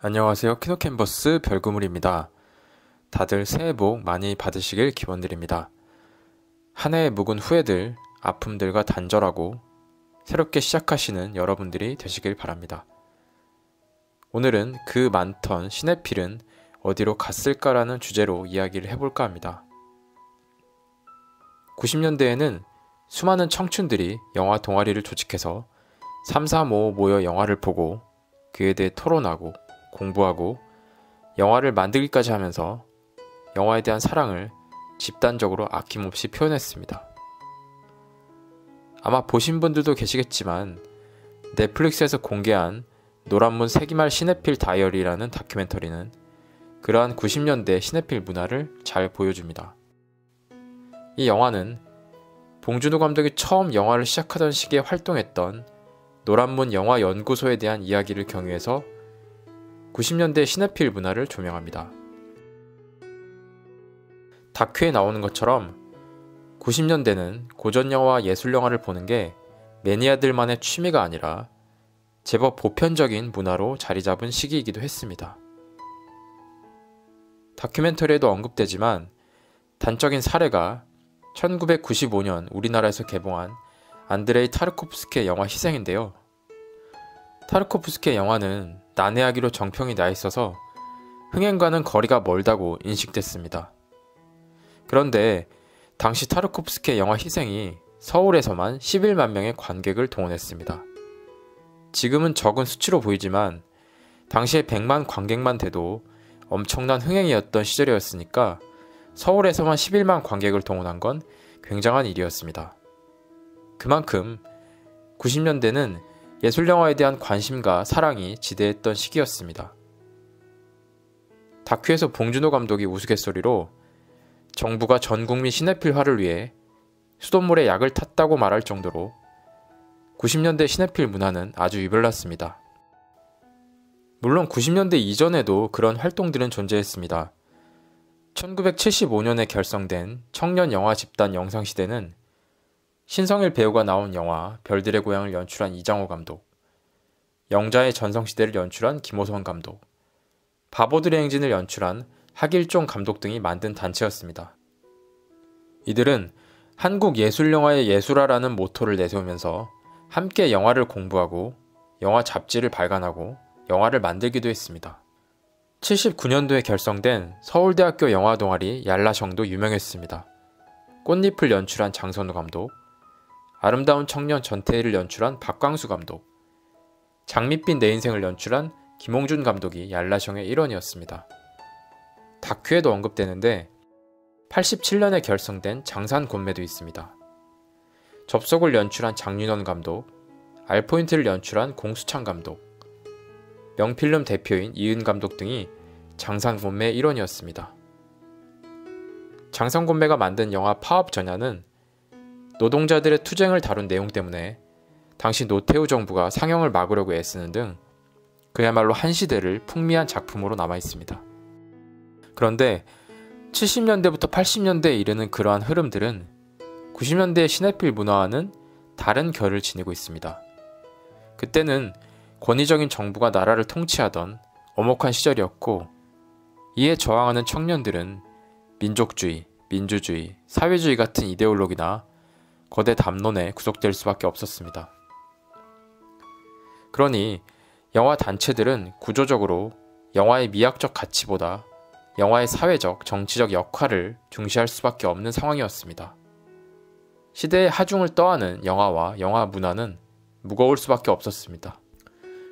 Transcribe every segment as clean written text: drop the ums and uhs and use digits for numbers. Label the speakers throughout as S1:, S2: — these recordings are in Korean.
S1: 안녕하세요. 키노캔버스 별구물입니다. 다들 새해 복 많이 받으시길 기원드립니다. 한 해의 묵은 후회들, 아픔들과 단절하고 새롭게 시작하시는 여러분들이 되시길 바랍니다. 오늘은 그 많던 시네필은 어디로 갔을까라는 주제로 이야기를 해볼까 합니다. 90년대에는 수많은 청춘들이 영화 동아리를 조직해서 3, 4, 5 모여 영화를 보고 그에 대해 토론하고 공부하고 영화를 만들기까지 하면서 영화에 대한 사랑을 집단적으로 아낌없이 표현했습니다. 아마 보신 분들도 계시겠지만 넷플릭스에서 공개한 노란문 세기말 시네필 다이어리라는 다큐멘터리는 그러한 90년대 시네필 문화를 잘 보여줍니다. 이 영화는 봉준호 감독이 처음 영화를 시작하던 시기에 활동했던 노란문 영화연구소에 대한 이야기를 경유해서 90년대 시네필 문화를 조명합니다. 다큐에 나오는 것처럼 90년대는 고전영화와 예술영화를 보는 게 매니아들만의 취미가 아니라 제법 보편적인 문화로 자리 잡은 시기이기도 했습니다. 다큐멘터리에도 언급되지만 단적인 사례가 1995년 우리나라에서 개봉한 안드레이 타르코프스키의 영화 희생인데요. 타르코프스키의 영화는 난해하기로 정평이 나 있어서 흥행과는 거리가 멀다고 인식됐습니다. 그런데 당시 타르코프스키의 영화 희생이 서울에서만 11만 명의 관객을 동원했습니다. 지금은 적은 수치로 보이지만 당시에 100만 관객만 돼도 엄청난 흥행이었던 시절이었으니까 서울에서만 11만 관객을 동원한 건 굉장한 일이었습니다. 그만큼 90년대는 예술영화에 대한 관심과 사랑이 지대했던 시기였습니다. 다큐에서 봉준호 감독이 우스갯소리로 정부가 전국민 시네필화를 위해 수돗물에 약을 탔다고 말할 정도로 90년대 시네필 문화는 아주 유별났습니다. 물론 90년대 이전에도 그런 활동들은 존재했습니다. 1975년에 결성된 청년 영화 집단 영상시대는 신성일 배우가 나온 영화 별들의 고향을 연출한 이장호 감독, 영자의 전성시대를 연출한 김호선 감독, 바보들의 행진을 연출한 하길종 감독 등이 만든 단체였습니다. 이들은 한국 예술영화의 예술화라는 모토를 내세우면서 함께 영화를 공부하고 영화 잡지를 발간하고 영화를 만들기도 했습니다. 79년도에 결성된 서울대학교 영화동아리 얄라성도 유명했습니다. 꽃잎을 연출한 장선우 감독, 아름다운 청년 전태일을 연출한 박광수 감독, 장밋빛 내 인생을 연출한 김홍준 감독이 얄라성의 일원이었습니다. 다큐에도 언급되는데 87년에 결성된 장산곤매도 있습니다. 접속을 연출한 장윤원 감독, 알포인트를 연출한 공수창 감독, 명필름 대표인 이은 감독 등이 장산곤매의 일원이었습니다. 장산곤매가 만든 영화 파업전야는 노동자들의 투쟁을 다룬 내용 때문에 당시 노태우 정부가 상영을 막으려고 애쓰는 등 그야말로 한 시대를 풍미한 작품으로 남아있습니다. 그런데 70년대부터 80년대에 이르는 그러한 흐름들은 90년대의 시네필 문화와는 다른 결을 지니고 있습니다. 그때는 권위적인 정부가 나라를 통치하던 엄혹한 시절이었고 이에 저항하는 청년들은 민족주의, 민주주의, 사회주의 같은 이데올로기나 거대 담론에 구속될 수밖에 없었습니다. 그러니 영화 단체들은 구조적으로 영화의 미학적 가치보다 영화의 사회적, 정치적 역할을 중시할 수밖에 없는 상황이었습니다. 시대의 하중을 떠안은 영화와 영화 문화는 무거울 수밖에 없었습니다.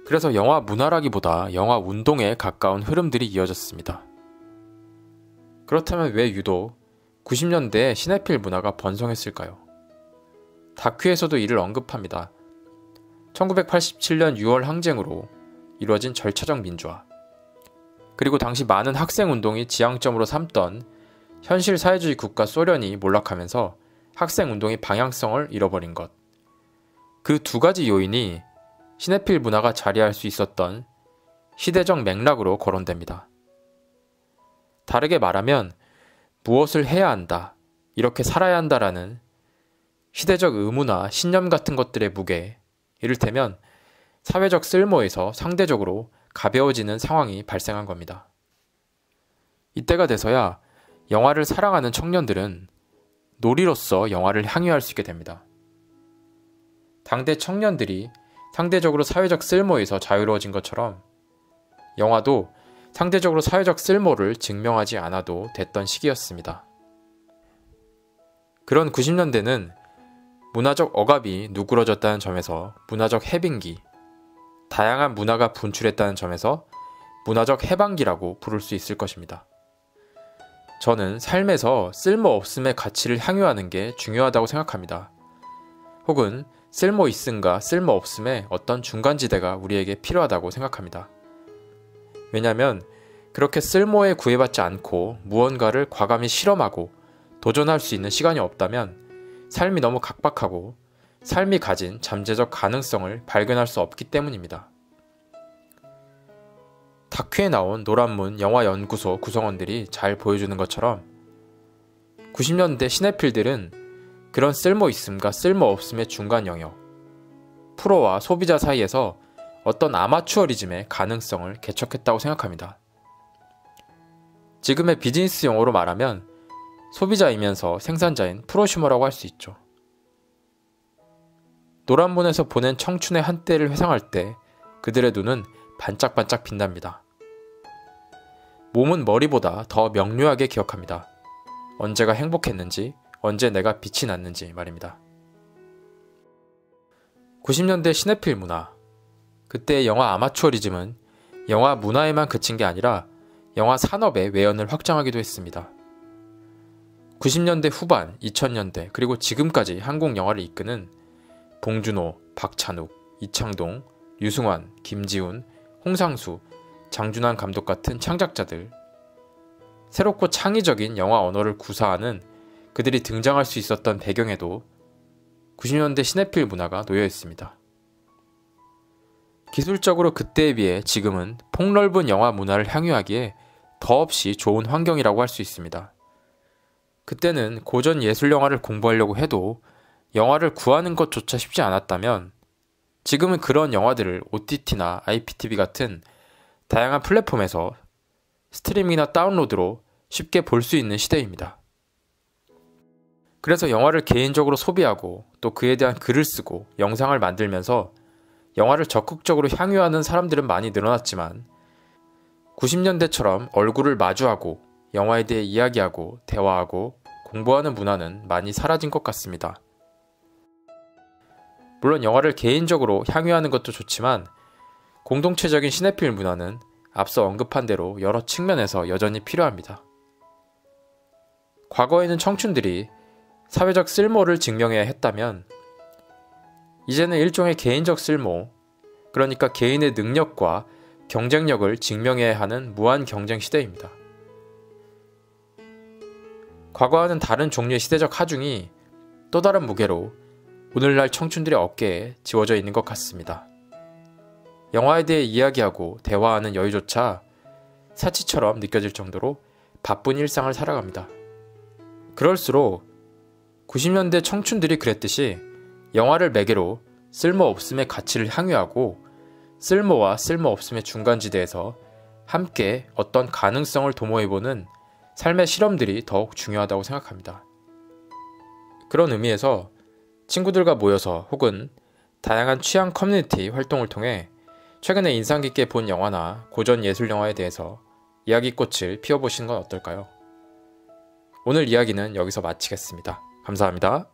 S1: 그래서 영화 문화라기보다 영화 운동에 가까운 흐름들이 이어졌습니다. 그렇다면 왜 유독 90년대에 시네필 문화가 번성했을까요? 다큐에서도 이를 언급합니다. 1987년 6월 항쟁으로 이루어진 절차적 민주화, 그리고 당시 많은 학생운동이 지향점으로 삼던 현실 사회주의 국가 소련이 몰락하면서 학생운동의 방향성을 잃어버린 것, 그 두 가지 요인이 시네필 문화가 자리할 수 있었던 시대적 맥락으로 거론됩니다. 다르게 말하면 무엇을 해야 한다, 이렇게 살아야 한다라는 시대적 의무나 신념 같은 것들의 무게, 이를테면 사회적 쓸모에서 상대적으로 가벼워지는 상황이 발생한 겁니다. 이때가 돼서야 영화를 사랑하는 청년들은 놀이로서 영화를 향유할 수 있게 됩니다. 당대 청년들이 상대적으로 사회적 쓸모에서 자유로워진 것처럼 영화도 상대적으로 사회적 쓸모를 증명하지 않아도 됐던 시기였습니다. 그런 90년대는 문화적 억압이 누그러졌다는 점에서 문화적 해빙기, 다양한 문화가 분출했다는 점에서 문화적 해방기라고 부를 수 있을 것입니다. 저는 삶에서 쓸모없음의 가치를 향유하는 게 중요하다고 생각합니다. 혹은 쓸모 있음과 쓸모 없음의 어떤 중간지대가 우리에게 필요하다고 생각합니다. 왜냐하면 그렇게 쓸모에 구애받지 않고 무언가를 과감히 실험하고 도전할 수 있는 시간이 없다면 삶이 너무 각박하고 삶이 가진 잠재적 가능성을 발견할 수 없기 때문입니다. 다큐에 나온 노란문 영화연구소 구성원들이 잘 보여주는 것처럼 90년대 시네필들은 그런 쓸모있음과 쓸모없음의 중간 영역, 프로와 소비자 사이에서 어떤 아마추어리즘의 가능성을 개척했다고 생각합니다. 지금의 비즈니스 용어로 말하면 소비자이면서 생산자인 프로슈머라고 할 수 있죠. 노란문에서 보낸 청춘의 한때를 회상할 때 그들의 눈은 반짝반짝 빛납니다. 몸은 머리보다 더 명료하게 기억합니다. 언제가 행복했는지, 언제 내가 빛이 났는지 말입니다. 90년대 시네필 문화, 그때의 영화 아마추어리즘은 영화 문화에만 그친 게 아니라 영화 산업의 외연을 확장하기도 했습니다. 90년대 후반, 2000년대 그리고 지금까지 한국 영화를 이끄는 봉준호, 박찬욱, 이창동, 유승환, 김지훈, 홍상수, 장준환 감독 같은 창작자들, 새롭고 창의적인 영화 언어를 구사하는 그들이 등장할 수 있었던 배경에도 90년대 시네필 문화가 놓여 있습니다. 기술적으로 그때에 비해 지금은 폭넓은 영화 문화를 향유하기에 더없이 좋은 환경이라고 할 수 있습니다. 그때는 고전 예술 영화를 공부하려고 해도 영화를 구하는 것조차 쉽지 않았다면 지금은 그런 영화들을 OTT나 IPTV 같은 다양한 플랫폼에서 스트리밍이나 다운로드로 쉽게 볼 수 있는 시대입니다. 그래서 영화를 개인적으로 소비하고 또 그에 대한 글을 쓰고 영상을 만들면서 영화를 적극적으로 향유하는 사람들은 많이 늘어났지만 90년대처럼 얼굴을 마주하고 영화에 대해 이야기하고 대화하고 공부하는 문화는 많이 사라진 것 같습니다. 물론 영화를 개인적으로 향유하는 것도 좋지만 공동체적인 시네필 문화는 앞서 언급한 대로 여러 측면에서 여전히 필요합니다. 과거에는 청춘들이 사회적 쓸모를 증명해야 했다면 이제는 일종의 개인적 쓸모, 그러니까 개인의 능력과 경쟁력을 증명해야 하는 무한 경쟁 시대입니다. 과거와는 다른 종류의 시대적 하중이 또 다른 무게로 오늘날 청춘들의 어깨에 지워져 있는 것 같습니다. 영화에 대해 이야기하고 대화하는 여유조차 사치처럼 느껴질 정도로 바쁜 일상을 살아갑니다. 그럴수록 90년대 청춘들이 그랬듯이 영화를 매개로 쓸모없음의 가치를 향유하고 쓸모와 쓸모없음의 중간지대에서 함께 어떤 가능성을 도모해보는 삶의 실험들이 더욱 중요하다고 생각합니다. 그런 의미에서 친구들과 모여서 혹은 다양한 취향 커뮤니티 활동을 통해 최근에 인상 깊게 본 영화나 고전 예술 영화에 대해서 이야기꽃을 피워보시는 건 어떨까요? 오늘 이야기는 여기서 마치겠습니다. 감사합니다.